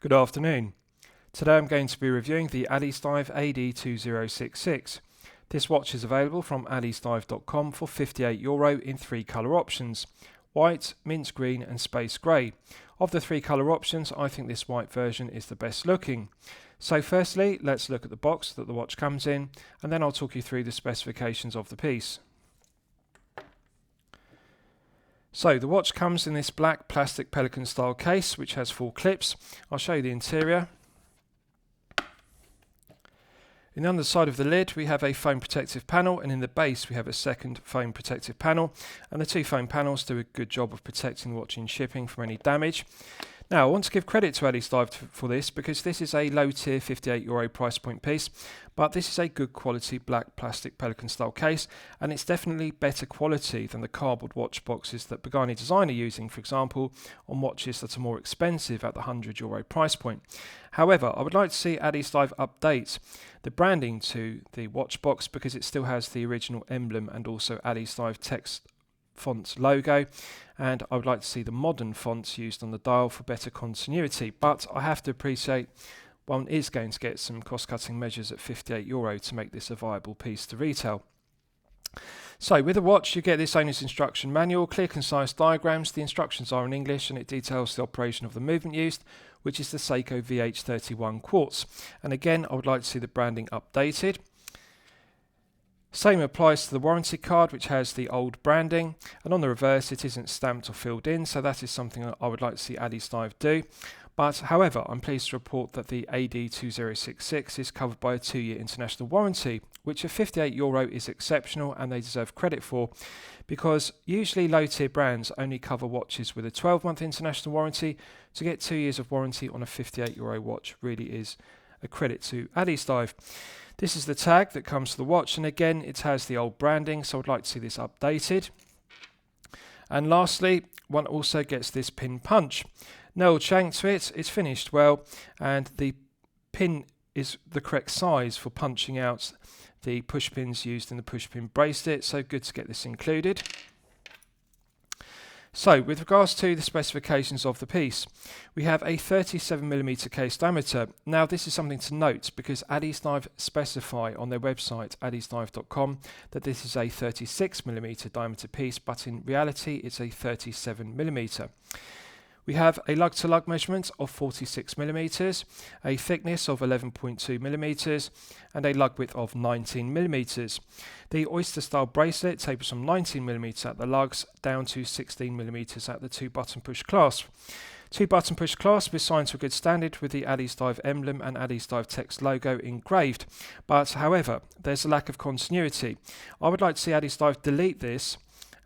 Good afternoon. Today I'm going to be reviewing the Addiesdive AD2066. This watch is available from addiesdive.com for €58 in three colour options: white, mint green and space grey. Of the three colour options, I think this white version is the best looking. So firstly, let's look at the box that the watch comes in, and then I'll talk you through the specifications of the piece. So the watch comes in this black plastic pelican style case which has 4 clips. I'll show you the interior. In the underside of the lid we have a foam protective panel, and in the base we have a second foam protective panel, and the two foam panels do a good job of protecting the watch in shipping from any damage. Now I want to give credit to Addiesdive for this, because this is a low tier €58 price point piece, but this is a good quality black plastic pelican style case, and it's definitely better quality than the cardboard watch boxes that Pagani Design are using, for example, on watches that are more expensive at the €100 price point. However, I would like to see Addiesdive update the branding to the watch box, because it still has the original emblem and also Addiesdive text font logo, and I would like to see the modern fonts used on the dial for better continuity. But I have to appreciate one is going to get some cost-cutting measures at €58 to make this a viable piece to retail. So with the watch you get this owner's instruction manual, clear concise diagrams. The instructions are in English and it details the operation of the movement used, which is the Seiko VH31 quartz. And again, I would like to see the branding updated. Same applies to the warranty card, which has the old branding, and on the reverse it isn't stamped or filled in, so that is something I would like to see Addiesdive do. But however, I'm pleased to report that the AD2066 is covered by a 2-year international warranty, which at €58 is exceptional and they deserve credit for, because usually low tier brands only cover watches with a 12-month international warranty. To get 2 years of warranty on a €58 watch really is a credit to Addiesdive. This is the tag that comes to the watch, and again it has the old branding, so I'd like to see this updated. And lastly, one also gets this pin punch. No shank to it, it's finished well, and the pin is the correct size for punching out the push pins used in the push pin bracelet, so good to get this included. So with regards to the specifications of the piece, we have a 37mm case diameter. Now this is something to note, because Addiesdive specify on their website addiesdive.com that this is a 36mm diameter piece, but in reality it's a 37mm. We have a lug-to-lug measurement of 46mm, a thickness of 11.2mm, and a lug width of 19mm. The oyster style bracelet tapers from 19mm at the lugs down to 16mm at the 2-button push clasp. 2-button push clasp is signed to a good standard with the Addiesdive emblem and Addiesdive text logo engraved, but however there's a lack of continuity. I would like to see Addiesdive delete this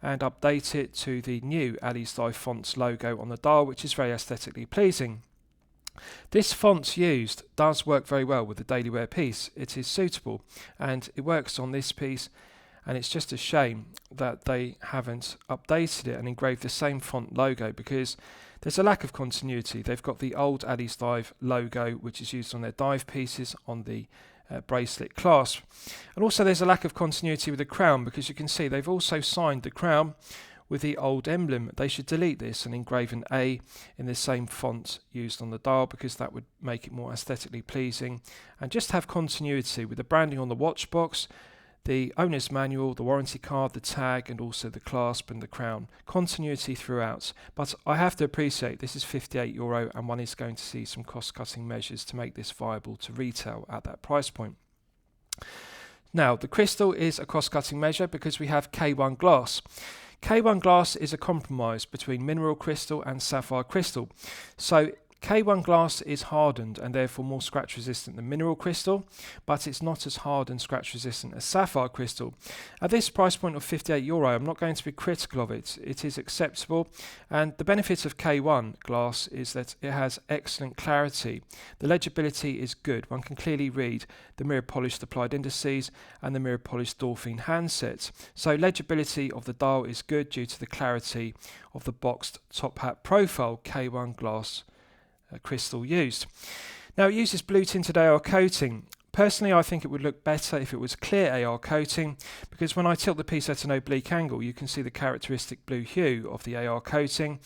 and update it to the new Addiesdive fonts logo on the dial, which is very aesthetically pleasing. This font used does work very well with the daily wear piece. It is suitable and it works on this piece, and it's just a shame that they haven't updated it and engraved the same font logo, because there's a lack of continuity. They've got the old Addiesdive logo which is used on their dive pieces on the bracelet clasp, and also there's a lack of continuity with the crown, because you can see they've also signed the crown with the old emblem. They should delete this and engrave an A in the same font used on the dial, because that would make it more aesthetically pleasing, and just have continuity with the branding on the watch box, the owner's manual, the warranty card, the tag, and also the clasp and the crown. Continuity throughout. But I have to appreciate this is €58 and one is going to see some cost-cutting measures to make this viable to retail at that price point. Now, the crystal is a cost-cutting measure because we have K1 glass. K1 glass is a compromise between mineral crystal and sapphire crystal. So K1 glass is hardened and therefore more scratch resistant than mineral crystal, but it's not as hard and scratch resistant as sapphire crystal. At this price point of €58, I'm not going to be critical of it. It is acceptable, and the benefit of K1 glass is that it has excellent clarity. The legibility is good. One can clearly read the mirror polished applied indices and the mirror polished Dolphin handsets. So legibility of the dial is good due to the clarity of the boxed top hat profile K1 glass crystal used. Now it uses blue tinted AR coating. Personally, I think it would look better if it was clear AR coating, because when I tilt the piece at an oblique angle you can see the characteristic blue hue of the AR coating.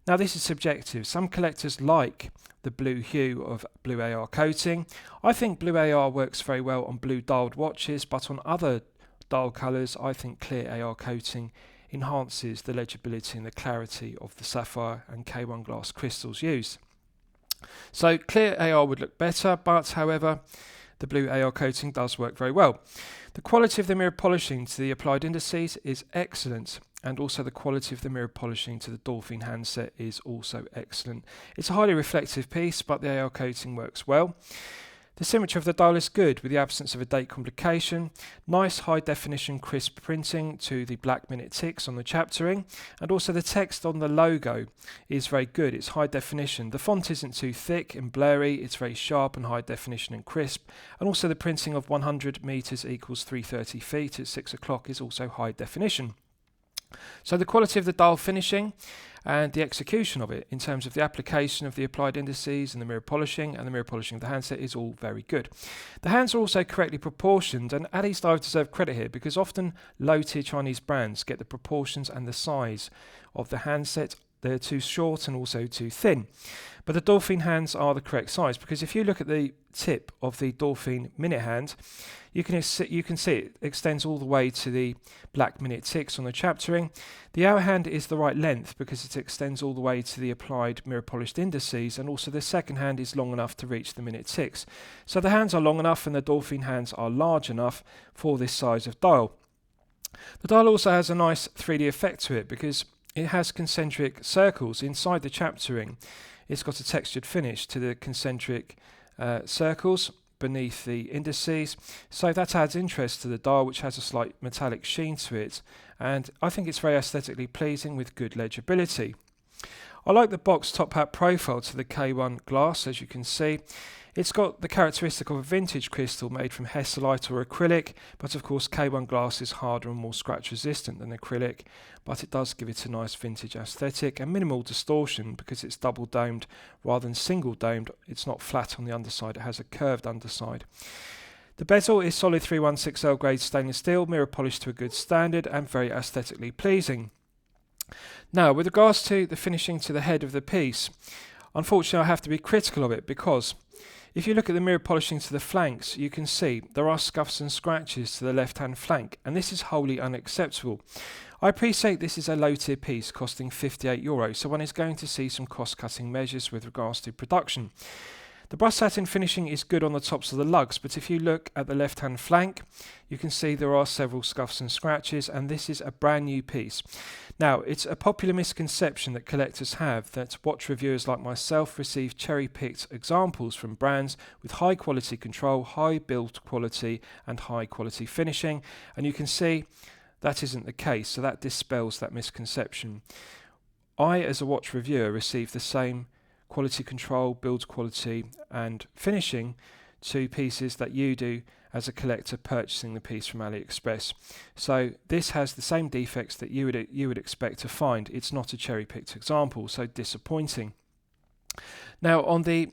Now this is subjective. Some collectors like the blue hue of blue AR coating. I think blue AR works very well on blue dialed watches, but on other dial colours I think clear AR coating enhances the legibility and the clarity of the sapphire and K1 glass crystals used. So clear AR would look better, but however the blue AR coating does work very well. The quality of the mirror polishing to the applied indices is excellent, and also the quality of the mirror polishing to the Dolphin handset is also excellent. It's a highly reflective piece, but the AR coating works well. The symmetry of the dial is good with the absence of a date complication. Nice high definition crisp printing to the black minute ticks on the chapter ring, and also the text on the logo is very good. It's high definition. The font isn't too thick and blurry, it's very sharp and high definition and crisp, and also the printing of 100 meters equals 330 feet at 6 o'clock is also high definition. So the quality of the dial finishing and the execution of it in terms of the application of the applied indices and the mirror polishing and the mirror polishing of the handset is all very good. The hands are also correctly proportioned, and Addiesdive deserve credit here because often low-tier Chinese brands get the proportions and the size of the handset. They're too short and also too thin. But the Dolphin hands are the correct size, because if you look at the tip of the Dolphin minute hand, you can see it extends all the way to the black minute ticks on the chapter ring. The hour hand is the right length because it extends all the way to the applied mirror polished indices, and also the second hand is long enough to reach the minute ticks. So the hands are long enough and the Dolphin hands are large enough for this size of dial. The dial also has a nice 3D effect to it because it has concentric circles inside the chapter ring. It's got a textured finish to the concentric circles beneath the indices, so that adds interest to the dial, which has a slight metallic sheen to it, and I think it's very aesthetically pleasing with good legibility. I like the box top hat profile to the K1 glass. As you can see, it's got the characteristic of a vintage crystal made from hesselite or acrylic, but of course K1 glass is harder and more scratch resistant than acrylic, but it does give it a nice vintage aesthetic and minimal distortion because it's double domed rather than single domed. It's not flat on the underside, it has a curved underside. The bezel is solid 316L grade stainless steel, mirror polished to a good standard and very aesthetically pleasing. Now, with regards to the finishing to the head of the piece, unfortunately I have to be critical of it because if you look at the mirror polishing to the flanks, you can see there are scuffs and scratches to the left hand flank, and this is wholly unacceptable. I appreciate this is a low tier piece costing €58, so one is going to see some cost cutting measures with regards to production. The brush satin finishing is good on the tops of the lugs, but if you look at the left hand flank, you can see there are several scuffs and scratches, and this is a brand new piece. Now, it's a popular misconception that collectors have that watch reviewers like myself receive cherry-picked examples from brands with high quality control, high build quality and high quality finishing, and you can see that isn't the case, so that dispels that misconception. I, as a watch reviewer, receive the same quality control, build quality and finishing to pieces that you do as a collector purchasing the piece from AliExpress. So this has the same defects that you would expect to find. It's not a cherry-picked example, so disappointing. Now on the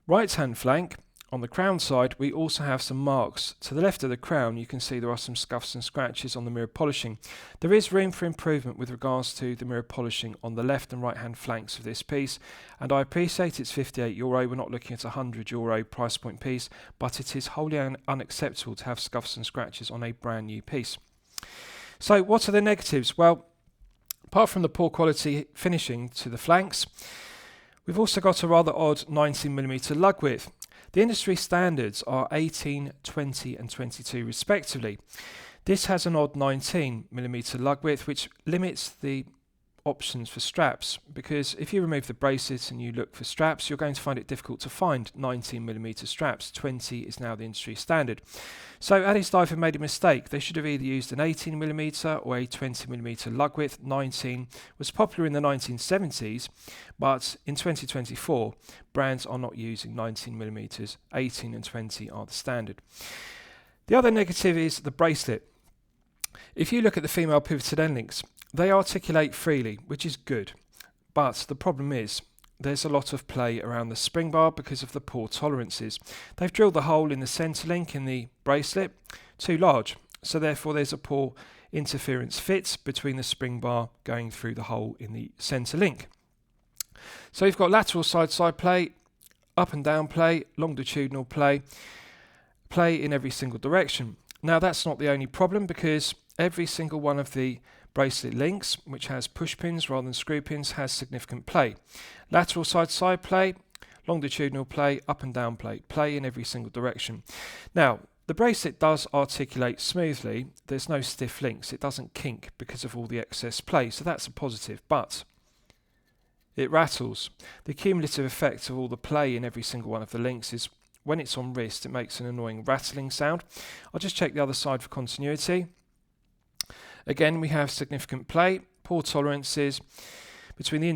right hand flank, on the crown side, we also have some marks. To the left of the crown, you can see there are some scuffs and scratches on the mirror polishing. There is room for improvement with regards to the mirror polishing on the left and right hand flanks of this piece, and I appreciate it's €58. We're not looking at a €100 price point piece, but it is wholly unacceptable to have scuffs and scratches on a brand new piece. So what are the negatives? Well, apart from the poor quality finishing to the flanks, we've also got a rather odd 19mm lug width. The industry standards are 18, 20 and 22 respectively. This has an odd 19mm lug width, which limits the options for straps, because if you remove the bracelets and you look for straps, you're going to find it difficult to find 19mm straps. 20 is now the industry standard. So Addiesdive have made a mistake. They should have either used an 18mm or a 20mm lug width. 19 was popular in the 1970s, but in 2024 brands are not using 19mm. 18 and 20 are the standard. The other negative is the bracelet. If you look at the female pivoted end links, they articulate freely, which is good, but the problem is there's a lot of play around the spring bar because of the poor tolerances. They've drilled the hole in the centre link in the bracelet too large, so therefore there's a poor interference fit between the spring bar going through the hole in the centre link. So you've got lateral side play, up and down play, longitudinal play, play in every single direction. Now that's not the only problem, because every single one of the bracelet links, which has push pins rather than screw pins, has significant play. Lateral side play, longitudinal play, up and down play, play in every single direction. Now the bracelet does articulate smoothly, there's no stiff links, it doesn't kink because of all the excess play, so that's a positive, but it rattles. The cumulative effect of all the play in every single one of the links is when it's on wrist, it makes an annoying rattling sound. I'll just check the other side for continuity. Again, we have significant play, poor tolerances between the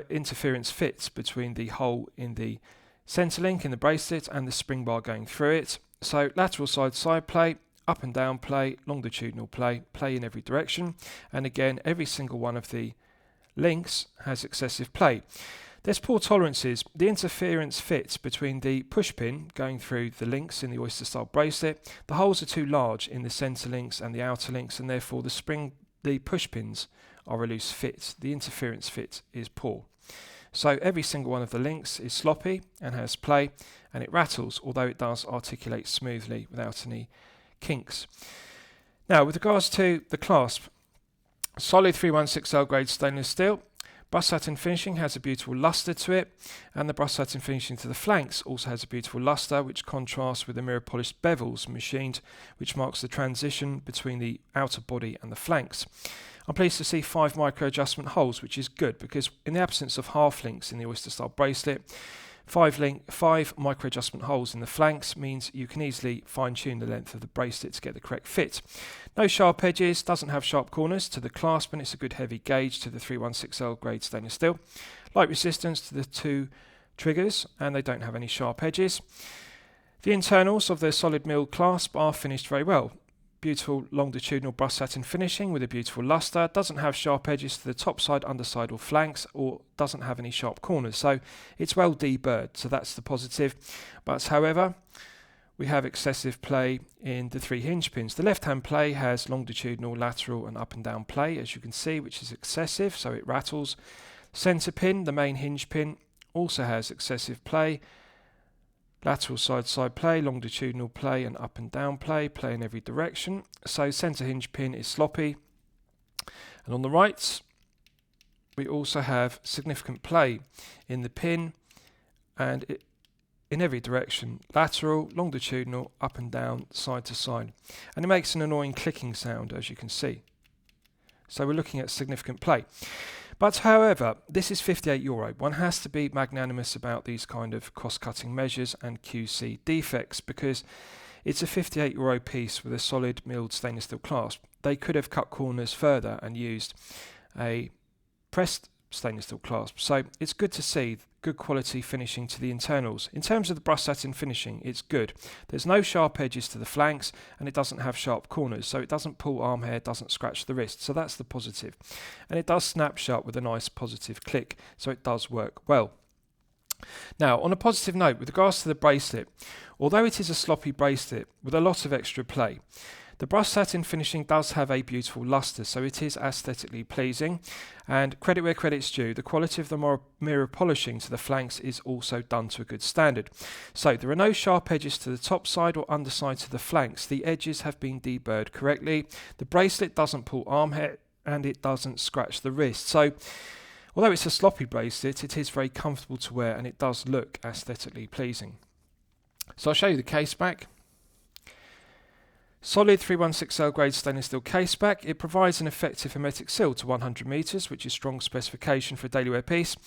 interference fits between the hole in the centre link in the bracelet and the spring bar going through it. So lateral side play, up and down play, longitudinal play, play in every direction. And again, every single one of the links has excessive play. There's poor tolerances. The interference fits between the push pin going through the links in the oyster style bracelet. The holes are too large in the centre links and the outer links, and therefore the push pins are a loose fit. The interference fit is poor. So every single one of the links is sloppy and has play, and it rattles, although it does articulate smoothly without any kinks. Now with regards to the clasp, solid 316L grade stainless steel. Brushed satin finishing has a beautiful lustre to it, and the brushed satin finishing to the flanks also has a beautiful lustre, which contrasts with the mirror polished bevels machined, which marks the transition between the outer body and the flanks. I'm pleased to see 5 micro adjustment holes, which is good, because in the absence of half links in the oyster style bracelet, 5 micro adjustment holes in the flanks means you can easily fine tune the length of the bracelet to get the correct fit. No sharp edges, doesn't have sharp corners to the clasp, and it's a good heavy gauge to the 316L grade stainless steel. Light resistance to the 2 triggers, and they don't have any sharp edges. The internals of the solid milled clasp are finished very well. Beautiful longitudinal brushed satin finishing with a beautiful lustre, doesn't have sharp edges to the top side, underside or flanks, or doesn't have any sharp corners, so it's well deburred, so that's the positive. But however, we have excessive play in the 3 hinge pins. The left hand play has longitudinal, lateral and up and down play, as you can see, which is excessive, so it rattles. Centre pin, the main hinge pin, also has excessive play. Lateral side play, longitudinal play and up and down play, play in every direction. So centre hinge pin is sloppy. And on the right, we also have significant play in the pin and in every direction. Lateral, longitudinal, up and down, side to side. And it makes an annoying clicking sound, as you can see. So we're looking at significant play. But however, this is €58. One has to be magnanimous about these kind of cost-cutting measures and QC defects, because it's a €58 piece with a solid milled stainless steel clasp. They could have cut corners further and used a pressed stainless steel clasp. So it's good to see good quality finishing to the internals. In terms of the brushed satin finishing, it's good. There's no sharp edges to the flanks, and it doesn't have sharp corners, so it doesn't pull arm hair, doesn't scratch the wrist, so that's the positive. And it does snap shut with a nice positive click, so it does work well. Now, on a positive note, with regards to the bracelet, although it is a sloppy bracelet with a lot of extra play, the brushed satin finishing does have a beautiful lustre, so it is aesthetically pleasing, and credit where credit's due, the quality of the mirror polishing to the flanks is also done to a good standard. So there are no sharp edges to the top side or underside to the flanks. The edges have been deburred correctly. The bracelet doesn't pull arm hair and it doesn't scratch the wrist. So although it's a sloppy bracelet, it is very comfortable to wear and it does look aesthetically pleasing. So I'll show you the case back. Solid 316L grade stainless steel case back. It provides an effective hermetic seal to 100 meters, which is strong specification for a daily wear piece.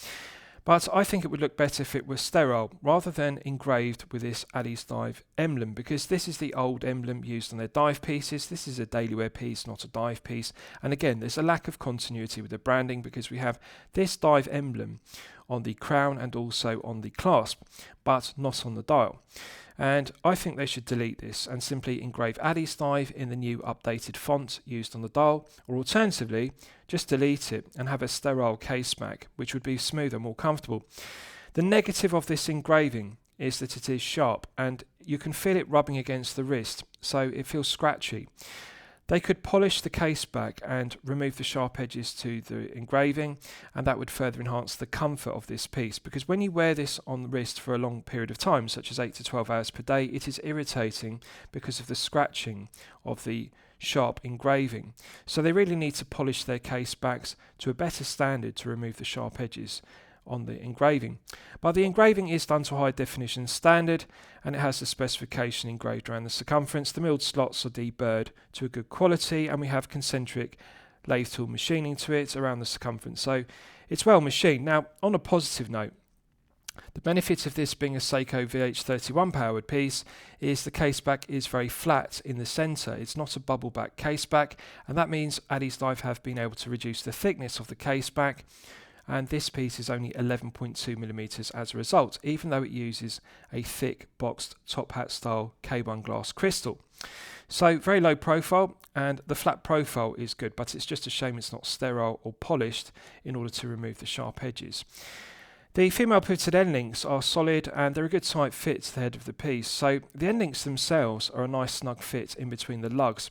But I think it would look better if it was sterile rather than engraved with this Addiesdive emblem, because this is the old emblem used on their dive pieces. This is a daily wear piece, not a dive piece. And again, there's a lack of continuity with the branding, because we have this dive emblem on the crown and also on the clasp, but not on the dial. And I think they should delete this and simply engrave Addiesdive in the new updated font used on the dial, or alternatively, just delete it and have a sterile case back, which would be smoother, more comfortable. The negative of this engraving is that it is sharp and you can feel it rubbing against the wrist, so it feels scratchy. They could polish the case back and remove the sharp edges to the engraving, and that would further enhance the comfort of this piece, because when you wear this on the wrist for a long period of time, such as 8 to 12 hours per day, it is irritating because of the scratching of the sharp engraving. So they really need to polish their case backs to a better standard to remove the sharp edges on the engraving. But the engraving is done to high definition standard, and it has the specification engraved around the circumference. The milled slots are deburred to a good quality, and we have concentric lathe tool machining to it around the circumference, so it's well machined. Now, on a positive note, the benefit of this being a Seiko VH31 powered piece is the caseback is very flat in the centre. It's not a bubble back caseback, and that means Addiesdive have been able to reduce the thickness of the caseback, and this piece is only 11.2mm as a result, even though it uses a thick boxed top hat style K1 glass crystal. So very low profile, and the flat profile is good, but it's just a shame it's not sterile or polished in order to remove the sharp edges. The female pivoted end links are solid, and they're a good tight fit to the head of the piece, so the end links themselves are a nice snug fit in between the lugs.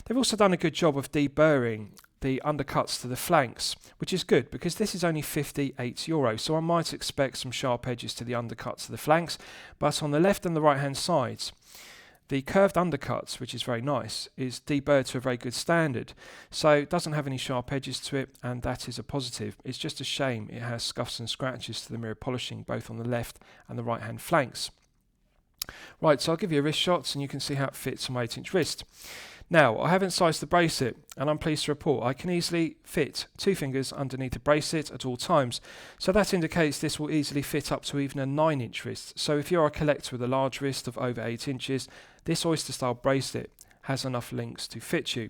They've also done a good job of deburring the undercuts to the flanks, which is good because this is only €58, so I might expect some sharp edges to the undercuts to the flanks, but on the left and the right hand sides, the curved undercuts, which is very nice, is deburred to a very good standard, so it doesn't have any sharp edges to it, and that is a positive. It's just a shame it has scuffs and scratches to the mirror polishing both on the left and the right hand flanks. Right, so I'll give you a wrist shots and you can see how it fits on my 8-inch wrist. Now, I haven't sized the bracelet, and I'm pleased to report I can easily fit 2 fingers underneath the bracelet at all times, so that indicates this will easily fit up to even a 9-inch wrist. So if you're a collector with a large wrist of over 8 inches, this oyster style bracelet has enough links to fit you.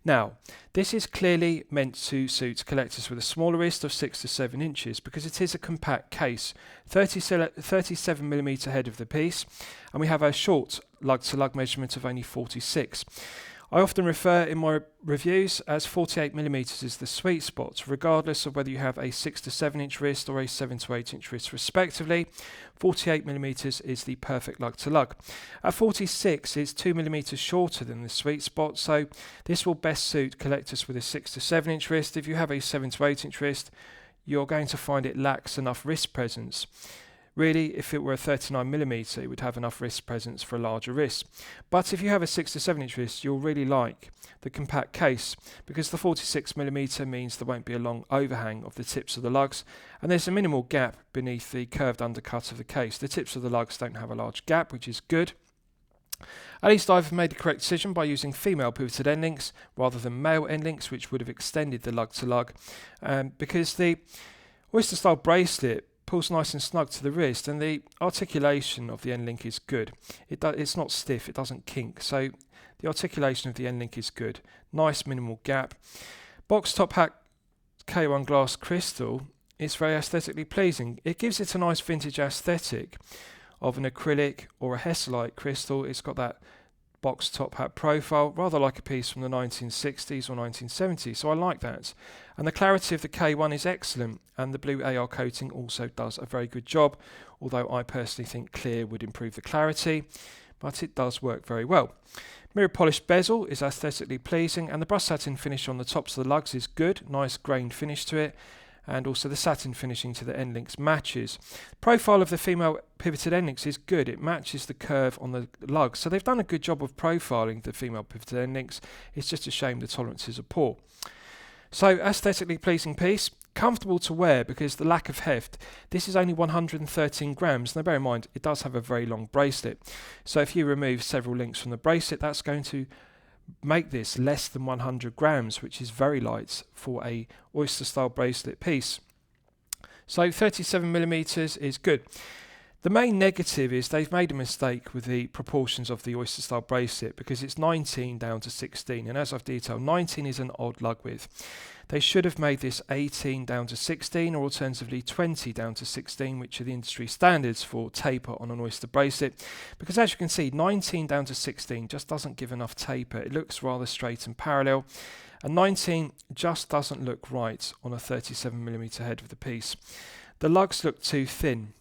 Now, this is clearly meant to suit collectors with a smaller wrist of 6 to 7 inches because it is a compact case, 37mm head of the piece, and we have a short lug-to-lug measurement of only 46. I often refer in my reviews as 48mm is the sweet spot, regardless of whether you have a 6 to 7 inch wrist or a 7 to 8 inch wrist respectively. 48mm is the perfect lug-to-lug. At 46, it's 2mm shorter than the sweet spot, so this will best suit collectors with a 6 to 7 inch wrist. If you have a 7 to 8 inch wrist, you're going to find it lacks enough wrist presence. Really, if it were a 39mm, it would have enough wrist presence for a larger wrist. But if you have a 6 to 7 inch wrist, you'll really like the compact case because the 46mm means there won't be a long overhang of the tips of the lugs, and there's a minimal gap beneath the curved undercut of the case. The tips of the lugs don't have a large gap, which is good. Addiesdive have made the correct decision by using female pivoted end links rather than male end links, which would have extended the lug-to-lug, because the oyster style bracelet pulls nice and snug to the wrist, and the articulation of the end link is good. It's not stiff, it doesn't kink, so the articulation of the end link is good. Nice minimal gap. Box top hat K1 glass crystal is very aesthetically pleasing. It gives it a nice vintage aesthetic of an acrylic or a Hesselite crystal. It's got that box top hat profile, rather like a piece from the 1960s or 1970s, so I like that. And the clarity of the K1 is excellent, and the blue AR coating also does a very good job, although I personally think clear would improve the clarity, but it does work very well. Mirror polished bezel is aesthetically pleasing, and the brushed satin finish on the tops of the lugs is good, nice grained finish to it, and also the satin finishing to the end links matches. Profile of the female pivoted end links is good. It matches the curve on the lugs, so they've done a good job of profiling the female pivoted end links. It's just a shame the tolerances are poor. So aesthetically pleasing piece, comfortable to wear because the lack of heft. This is only 113 grams. Now bear in mind it does have a very long bracelet, so if you remove several links from the bracelet, that's going to make this less than 100 grams, which is very light for a oyster style bracelet piece. So 37mm is good. The main negative is they've made a mistake with the proportions of the oyster style bracelet because it's 19 down to 16, and as I've detailed, 19 is an odd lug width. They should have made this 18 down to 16, or alternatively 20 down to 16, which are the industry standards for taper on an oyster bracelet, because as you can see, 19 down to 16 just doesn't give enough taper. It looks rather straight and parallel, and 19 just doesn't look right on a 37mm head of the piece. The lugs look too thin,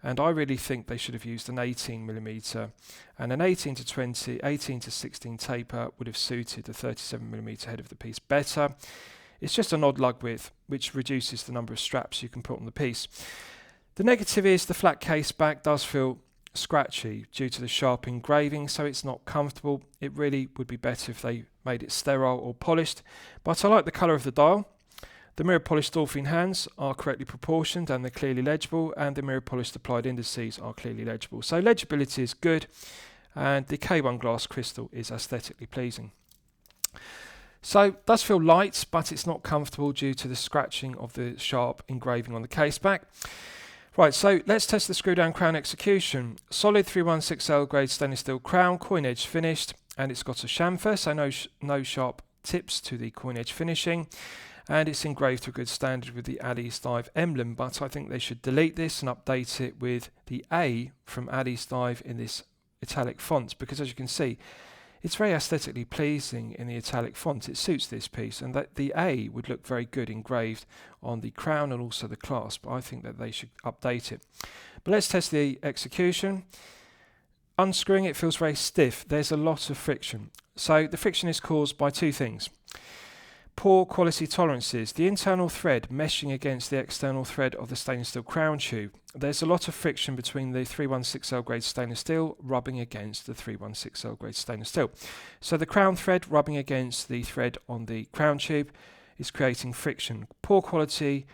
and I really think they should have used an 18mm, and an 18 to 16 taper would have suited the 37mm head of the piece better. It's just an odd lug width, which reduces the number of straps you can put on the piece. The negative is the flat case back does feel scratchy due to the sharp engraving, so it's not comfortable. It really would be better if they made it sterile or polished, but I like the colour of the dial. The mirror polished dolphin hands are correctly proportioned and they're clearly legible, and the mirror polished applied indices are clearly legible. So legibility is good, and the K1 glass crystal is aesthetically pleasing. So it does feel light, but it's not comfortable due to the scratching of the sharp engraving on the case back. Right, so let's test the screw down crown execution. Solid 316L grade stainless steel crown, coin edge finished, and it's got a chamfer, so no sharp tips to the coin edge finishing, and it's engraved to a good standard with the Addiesdive emblem, but I think they should delete this and update it with the A from Addiesdive in this italic font, because as you can see, it's very aesthetically pleasing in the italic font. It suits this piece, and that the A would look very good engraved on the crown and also the clasp. I think that they should update it. But let's test the execution. Unscrewing it feels very stiff. There's a lot of friction. So the friction is caused by two things. Poor quality tolerances. The internal thread meshing against the external thread of the stainless steel crown tube. There's a lot of friction between the 316L grade stainless steel rubbing against the 316L grade stainless steel. So the crown thread rubbing against the thread on the crown tube is creating friction. Poor quality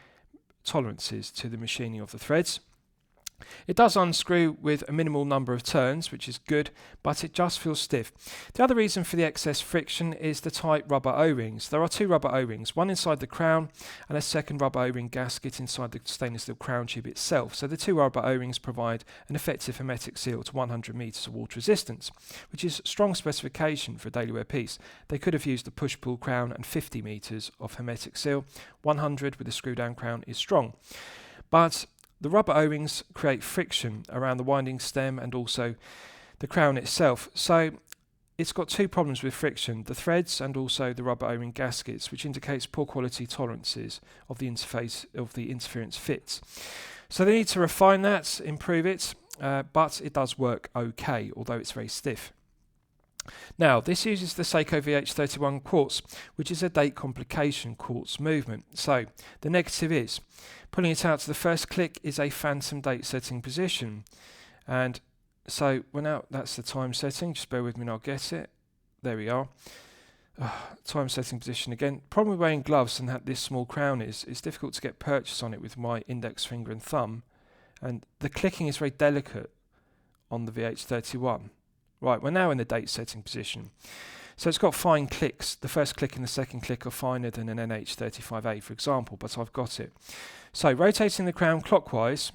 tolerances to the machining of the threads. It does unscrew with a minimal number of turns, which is good, but it just feels stiff. The other reason for the excess friction is the tight rubber O-rings. There are two rubber O-rings, one inside the crown and a second rubber O-ring gasket inside the stainless steel crown tube itself. So the two rubber O-rings provide an effective hermetic seal to 100 metres of water resistance, which is strong specification for a daily wear piece. They could have used a push-pull crown and 50 metres of hermetic seal. 100 with a screw-down crown is strong. But the rubber O-rings create friction around the winding stem and also the crown itself. So it's got two problems with friction, the threads and also the rubber O-ring gaskets, which indicates poor quality tolerances of the interface of the interference fits. So they need to refine that, improve it, but it does work okay, although it's very stiff. Now, this uses the Seiko VH31 quartz, which is a date complication quartz movement. So the negative is pulling it out to the first click is a phantom date setting position. And so now that's the time setting. Just bear with me and I'll get it. There we are. Time setting position again. Problem with wearing gloves and that this small crown is, it's difficult to get purchase on it with my index finger and thumb. And the clicking is very delicate on the VH31. Right, we're now in the date setting position. So it's got fine clicks. The first click and the second click are finer than an NH35A, for example, but I've got it. So rotating the crown clockwise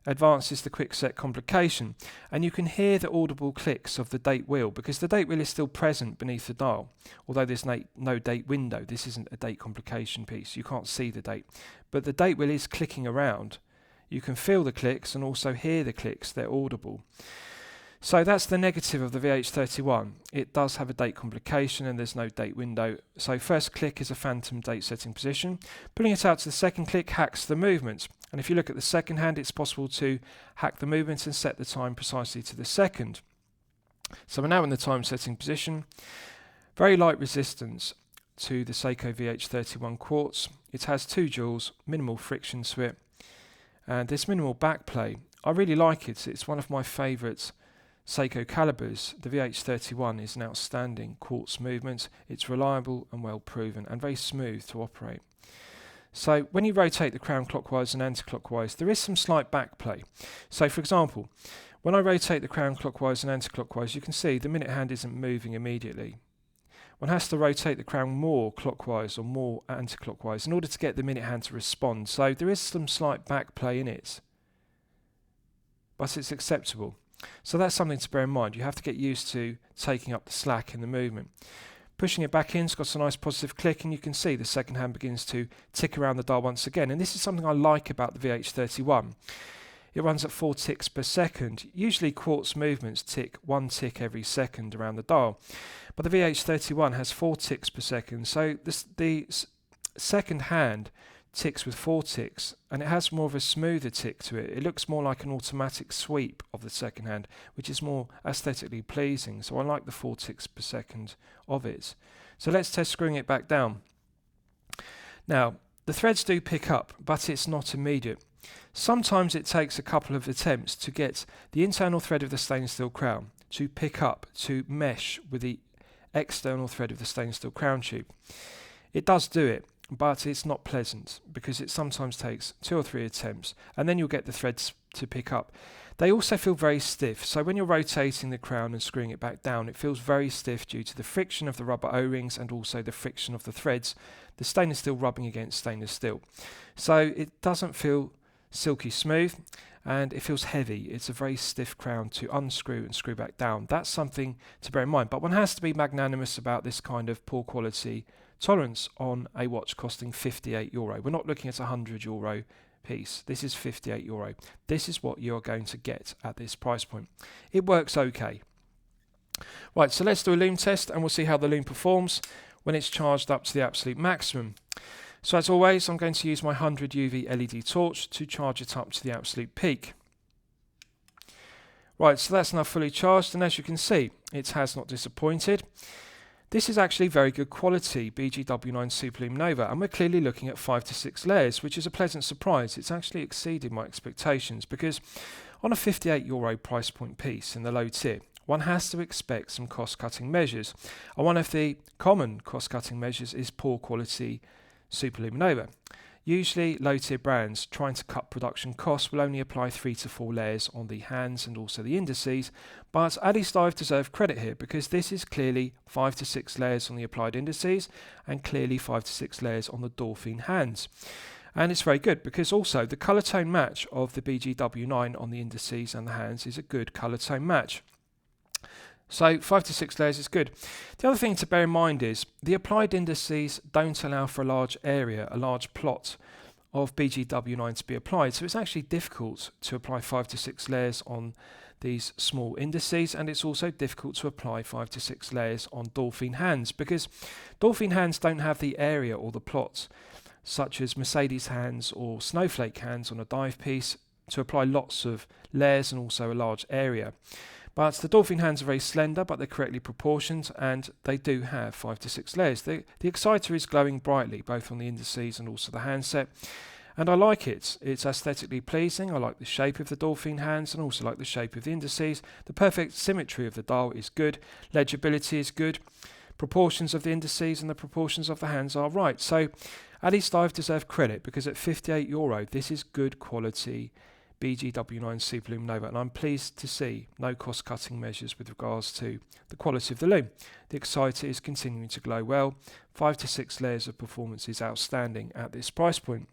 advances the quick set complication, and you can hear the audible clicks of the date wheel because the date wheel is still present beneath the dial, although there's no date window. This isn't a date complication piece. You can't see the date, but the date wheel is clicking around. You can feel the clicks and also hear the clicks. They're audible. So that's the negative of the VH31. It does have a date complication and there's no date window. So first click is a phantom date setting position. Pulling it out to the second click hacks the movement. And if you look at the second hand, it's possible to hack the movement and set the time precisely to the second. So we're now in the time setting position. Very light resistance to the Seiko VH31 quartz. It has 2 joules, minimal friction to it, and this minimal backplay. I really like it. It's one of my favourites Seiko calibers. The VH31 is an outstanding quartz movement. It's reliable and well proven and very smooth to operate. So when you rotate the crown clockwise and anti-clockwise, there is some slight backplay. So for example, when I rotate the crown clockwise and anti-clockwise, you can see the minute hand isn't moving immediately. One has to rotate the crown more clockwise or more anti-clockwise in order to get the minute hand to respond. So there is some slight backplay in it, but it's acceptable. So that's something to bear in mind. You have to get used to taking up the slack in the movement. Pushing it back in, it's got a nice positive click, and you can see the second hand begins to tick around the dial once again. And this is something I like about the VH31. It runs at 4 ticks per second. Usually quartz movements tick 1 tick every second around the dial, but the VH31 has 4 ticks per second. So the second hand ticks with 4 ticks, and it has more of a smoother tick to it. It looks more like an automatic sweep of the second hand, which is more aesthetically pleasing. So I like the 4 ticks per second of it. So let's test screwing it back down. Now, the threads do pick up, but it's not immediate. Sometimes it takes a couple of attempts to get the internal thread of the stainless steel crown to pick up, to mesh with the external thread of the stainless steel crown tube. It does do it, but it's not pleasant because it sometimes takes 2 or 3 attempts, and then you'll get the threads to pick up. They also feel very stiff, so when you're rotating the crown and screwing it back down, it feels very stiff due to the friction of the rubber O-rings and also the friction of the threads, the stainless steel rubbing against stainless steel. So it doesn't feel silky smooth, and it feels heavy. It's a very stiff crown to unscrew and screw back down. That's something to bear in mind, but one has to be magnanimous about this kind of poor quality tolerance on a watch costing €58. We're not looking at a €100 piece. This is €58. This is what you're going to get at this price point. It works okay. Right, so let's do a Lume test and we'll see how the Lume performs when it's charged up to the absolute maximum. So as always, I'm going to use my 100 UV LED torch to charge it up to the absolute peak. Right, so that's now fully charged, and as you can see, it has not disappointed. This is actually very good quality BGW9 Super Lume Nova, and we're clearly looking at 5 to 6 layers, which is a pleasant surprise. It's actually exceeded my expectations because on a €58 price point piece in the low tier, one has to expect some cost-cutting measures. And one of the common cost-cutting measures is poor quality Super Lume Nova. Usually low-tier brands trying to cut production costs will only apply 3 to 4 layers on the hands and also the indices, but Addiesdive deserve credit here because this is clearly 5 to 6 layers on the applied indices and clearly 5 to 6 layers on the Dolphin hands. And it's very good because also the colour tone match of the BGW9 on the indices and the hands is a good colour tone match. So 5 to 6 layers is good. The other thing to bear in mind is the applied indices don't allow for a large area, a large plot of BGW9 to be applied. So it's actually difficult to apply 5 to 6 layers on these small indices, and it's also difficult to apply 5 to 6 layers on Dolphin hands because Dolphin hands don't have the area or the plots such as Mercedes hands or Snowflake hands on a dive piece to apply lots of layers and also a large area. But the Dolphin hands are very slender, but they're correctly proportioned, and they do have 5 to 6 layers. The exciter is glowing brightly, both on the indices and also the handset, and I like it. It's aesthetically pleasing. I like the shape of the Dolphin hands and also like the shape of the indices. The perfect symmetry of the dial is good. Legibility is good. Proportions of the indices and the proportions of the hands are right. So Addiesdive deserve credit because at €58, this is good quality BGW9 Super Lume Nova, and I'm pleased to see no cost-cutting measures with regards to the quality of the Lume. The exciter is continuing to glow well. 5 to 6 layers of performance is outstanding at this price point.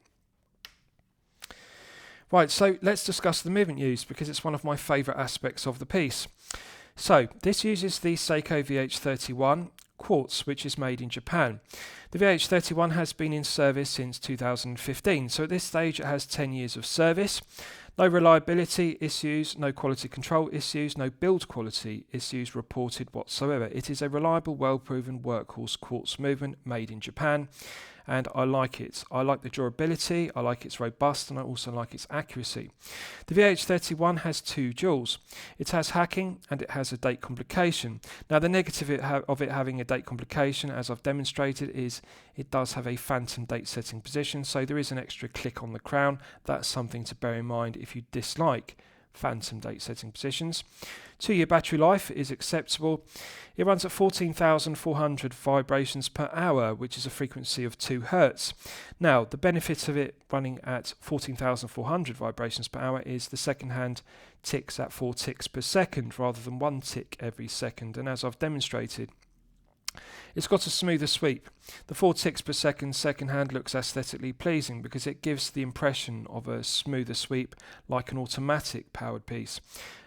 Right, so let's discuss the movement used because it's one of my favourite aspects of the piece. So this uses the Seiko VH31 quartz, which is made in Japan. The VH31 has been in service since 2015, so at this stage it has 10 years of service. No reliability issues, no quality control issues, no build quality issues reported whatsoever. It is a reliable, well-proven workhorse quartz movement made in Japan, and I like it. I like the durability, I like its robust, and I also like its accuracy. The VH31 has 2 jewels. It has hacking and it has a date complication. Now the negative of it having a date complication, as I've demonstrated, is it does have a phantom date setting position, so there is an extra click on the crown. That's something to bear in mind if you dislike phantom date setting positions. 2-year battery life is acceptable. It runs at 14,400 vibrations per hour, which is a frequency of 2 Hz. Now, the benefit of it running at 14,400 vibrations per hour is the second hand ticks at 4 ticks per second rather than 1 tick every second, and as I've demonstrated, it's got a smoother sweep. The 4 ticks per second hand looks aesthetically pleasing because it gives the impression of a smoother sweep like an automatic powered piece.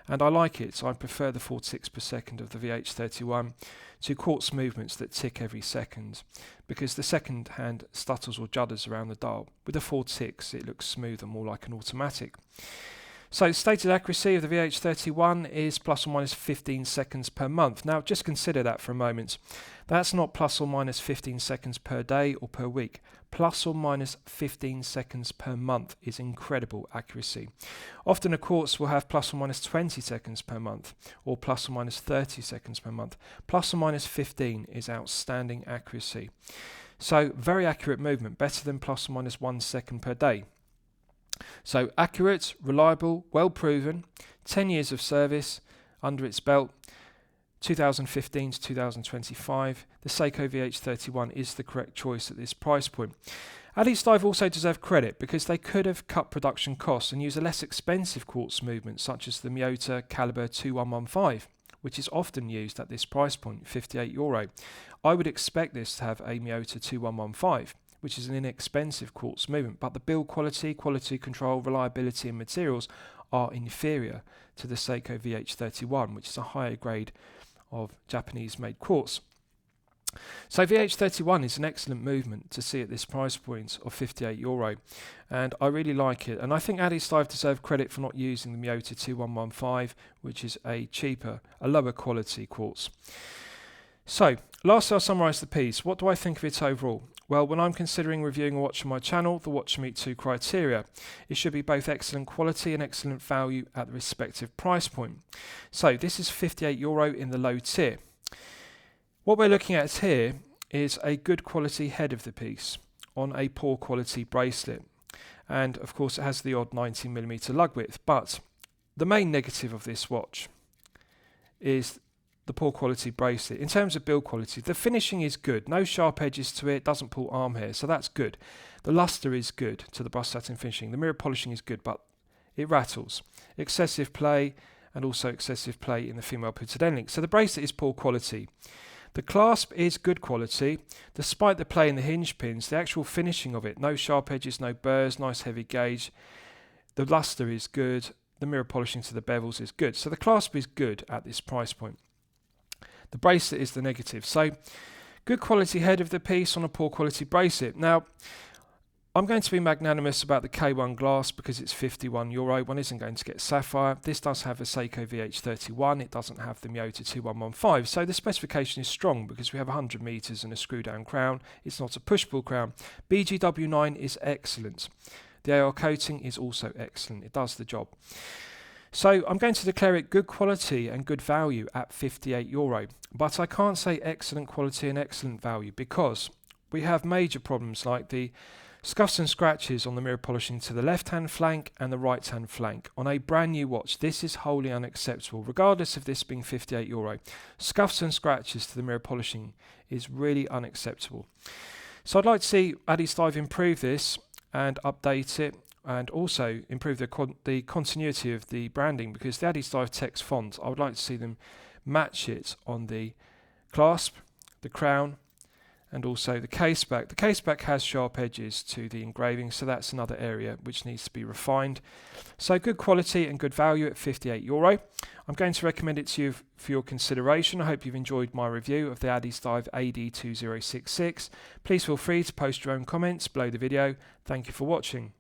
And I like it. I prefer the 4 ticks per second of the VH31 to quartz movements that tick every second because the second hand stutters or judders around the dial. With the 4 ticks it looks smoother, more like an automatic. So stated accuracy of the VH31 is plus or minus 15 seconds per month. Now just consider that for a moment. That's not plus or minus 15 seconds per day or per week. Plus or minus 15 seconds per month is incredible accuracy. Often a quartz will have plus or minus 20 seconds per month or plus or minus 30 seconds per month. Plus or minus 15 is outstanding accuracy. So very accurate movement, better than plus or minus 1 second per day. So accurate, reliable, well proven, 10 years of service under its belt, 2015 to 2025. The Seiko VH31 is the correct choice at this price point. Addiesdive also deserve credit because they could have cut production costs and used a less expensive quartz movement such as the Miyota Caliber 2115, which is often used at this price point, €58. I would expect this to have a Miyota 2115. Which is an inexpensive quartz movement, but the build quality, quality control, reliability and materials are inferior to the Seiko VH31, which is a higher grade of Japanese-made quartz. So VH31 is an excellent movement to see at this price point of €58, and I really like it. And I think Addiesdive deserve credit for not using the Miyota 2115, which is a cheaper, a lower quality quartz. So, lastly I'll summarise the piece. What do I think of it overall? Well, when I'm considering reviewing a watch on my channel, the watch should meet two criteria. It should be both excellent quality and excellent value at the respective price point. So this is €58 in the low tier. What we're looking at here is a good quality head of the piece on a poor quality bracelet. And of course it has the odd 90mm lug width, but the main negative of this watch is the poor quality bracelet. In terms of build quality, the finishing is good. No sharp edges to it, doesn't pull arm hair, so that's good. The luster is good to the brushed satin finishing. The mirror polishing is good, but it rattles. Excessive play, and also excessive play in the female pitted end link. So the bracelet is poor quality. The clasp is good quality. Despite the play in the hinge pins, the actual finishing of it, no sharp edges, no burrs, nice heavy gauge. The luster is good. The mirror polishing to the bevels is good. So the clasp is good at this price point. The bracelet is the negative. So, good quality head of the piece on a poor quality bracelet. Now, I'm going to be magnanimous about the K1 glass because it's €51. One isn't going to get sapphire. This does have a Seiko VH31. It doesn't have the Miyota 2115. So the specification is strong because we have 100 meters and a screw down crown. It's not a push-pull crown. BGW9 is excellent. The AR coating is also excellent. It does the job. So I'm going to declare it good quality and good value at €58, but I can't say excellent quality and excellent value because we have major problems like the scuffs and scratches on the mirror polishing to the left hand flank and the right hand flank. On a brand new watch, this is wholly unacceptable, regardless of this being €58. Scuffs and scratches to the mirror polishing is really unacceptable. So I'd like to see Addiesdive improve this and update it, and also improve the continuity of the branding, because the Addiesdive text font, I would like to see them match it on the clasp, the crown, and also the caseback. The caseback has sharp edges to the engraving, so that's another area which needs to be refined. So good quality and good value at €58. I'm going to recommend it to you for your consideration. I hope you've enjoyed my review of the Addiesdive AD2066. Please feel free to post your own comments below the video. Thank you for watching.